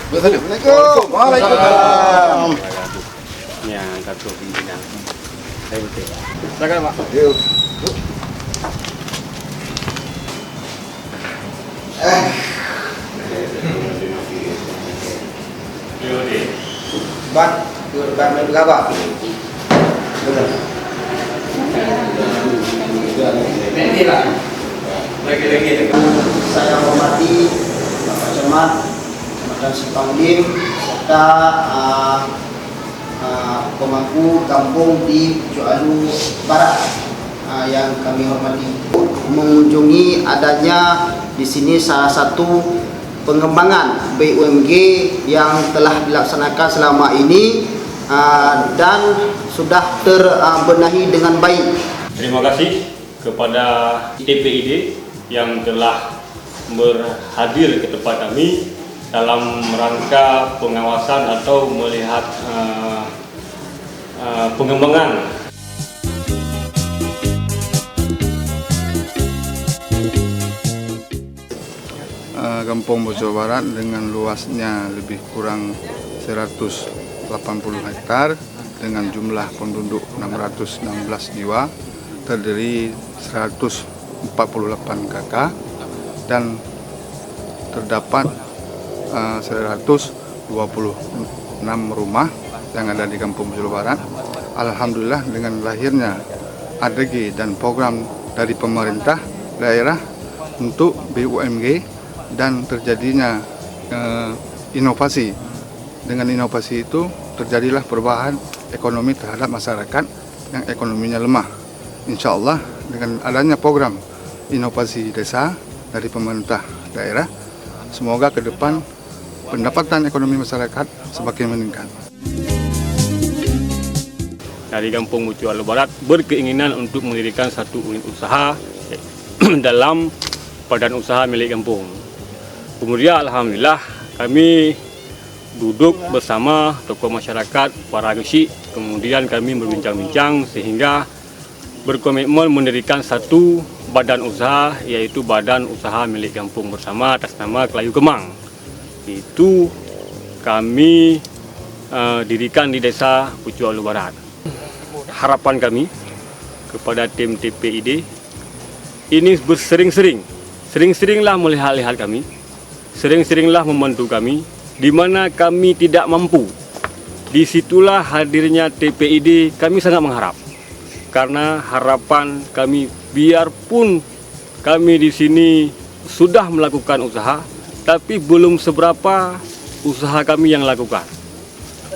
Assalamualaikum. Waalaikumsalam. Ya, kartu pimpinan. Saya betul. Silakan, Pak. Yuk. Ban, ban berapa? Saya hormati Bapak Camat, Kecamatan Sipanglim, serta pemangku kampung di Pucuk Barat yang kami hormati. Mengunjungi adanya di sini salah satu pengembangan BUMG yang telah dilaksanakan selama ini dan sudah terbenahi dengan baik. Terima kasih kepada TPID yang telah berhadir ke tempat kami dalam rangka pengawasan atau melihat pengembangan. Kampung Pucuk Barat dengan luasnya lebih kurang 180 hektar dengan jumlah penduduk 616 jiwa, terdiri 148 KK dan terdapat 126 rumah yang ada di Kampung Pucuk Barat. Alhamdulillah dengan lahirnya ADG dan program dari pemerintah daerah untuk BUMG dan terjadinya inovasi. Dengan inovasi itu terjadilah perubahan ekonomi terhadap masyarakat yang ekonominya lemah. Insya Allah dengan adanya program inovasi desa dari pemerintah daerah, semoga ke depan pendapatan ekonomi masyarakat semakin meningkat. Dari Kampung Pucuk Barat berkeinginan untuk mendirikan satu unit usaha dalam badan usaha milik kampung. Kemudian alhamdulillah kami duduk bersama tokoh masyarakat, para gesik, kemudian kami berbincang-bincang sehingga berkomitmen mendirikan satu badan usaha, yaitu badan usaha milik kampung bersama atas nama Kelayu Kemang. Itu kami dirikan di desa Pucuk Barat. Harapan kami kepada tim TPID ini sering-seringlah melihat kami, sering-seringlah membantu kami di mana kami tidak mampu. Disitulah hadirnya TPID, kami sangat mengharap. Karena harapan kami, biarpun kami di sini sudah melakukan usaha, tapi belum seberapa usaha kami yang lakukan.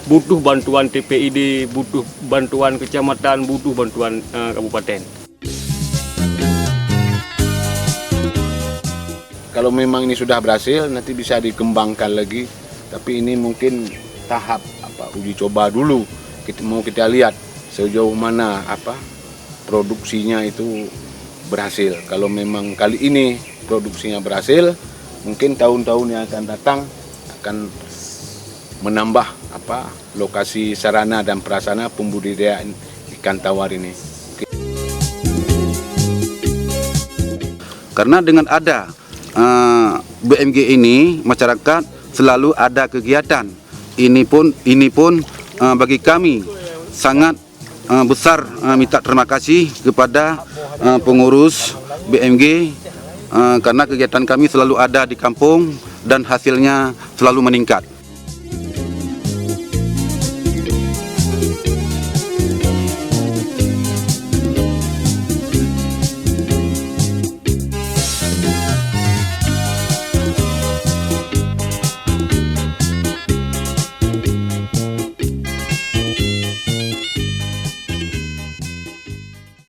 Butuh bantuan TPID, butuh bantuan kecamatan, butuh bantuan kabupaten. Kalau memang ini sudah berhasil, nanti bisa dikembangkan lagi. Tapi ini mungkin tahap uji coba dulu. Kita lihat sejauh mana produksinya itu berhasil. Kalau memang kali ini produksinya berhasil, mungkin tahun-tahun yang akan datang akan menambah lokasi sarana dan prasarana pembudidayaan ikan tawar ini. Karena dengan ada BMG ini, masyarakat selalu ada kegiatan. Ini pun bagi kami sangat besar minta terima kasih kepada pengurus BMG karena kegiatan kami selalu ada di kampung dan hasilnya selalu meningkat.